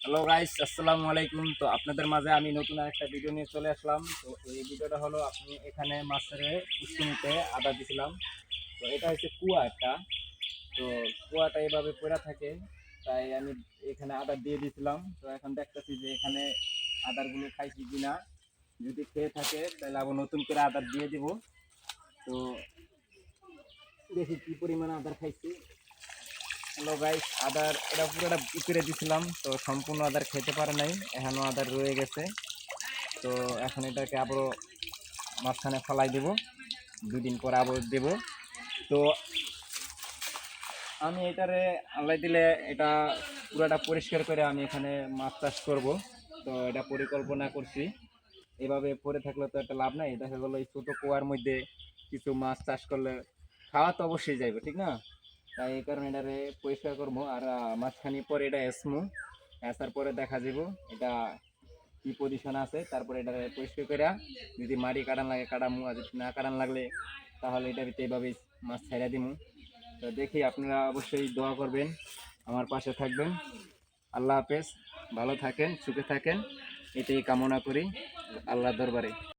Hello guys, আসসালামু আলাইকুম। তো আপনাদের মাঝে আমি নতুন একটা ভিডিও নিয়ে চলে আসলাম। তো এই ভিডিওটা হলো আপনি এখানে মাছের পুষ্কুনিতে আদা দিছিলাম। তো এটা হচ্ছে কুয়া একটা। তো কুয়াটা এভাবে পড়ে থাকে, তাই আমি এখানে আদা দিয়ে দিয়েছিলাম। তো এখন দেখতেছি যে এখানে আদারগুলো খাইছি কিনা। যদি খেয়ে থাকে তাহলে আবার নতুন করে আদার দিয়ে দিব। তো দেখি কি পরিমাণে আদার খাইছি। হ্যালো গাইস, আদার এটা পুরোটা করে দিছিলাম, তো সম্পূর্ণ আদার খেতে পারে নাই, এখনো আদার রয়ে গেছে। তো এখন এটাকে আবারও মাঝখানে ফেলাই দেব, দুদিন পর আবার দেব। তো আমি এটারে আল্লাহ দিলে এটা পুরোটা পরিষ্কার করে আমি এখানে মাছ চাষ করব। তো এটা পরিকল্পনা করছি। এভাবে পড়ে থাকলে তো একটা লাভ নাই। দেখা গেলো এই ছোটো কুয়ার মধ্যে কিছু মাছ চাষ করলে খাওয়া তো অবশ্যই যাইবে, ঠিক না? তাই এই কারণে এটারে পরিষ্কার করবো। আর মাঝখানি পরে এটা এসমু, এসার পরে দেখা যাব এটা কি পজিশন আছে। তারপরে এটা পরিষ্কার করে যদি মাটি কাটান লাগে কাটামু, আর যদি না কাটান লাগলে তাহলে এটা এইভাবেই মাছ ছেড়ে দিমু। তো দেখি, আপনারা অবশ্যই দোয়া করবেন, আমার পাশে থাকবেন। আল্লাহ হাফেজ, ভালো থাকেন, সুখে থাকেন, এটাই কামনা করি আল্লাহর দরবারে।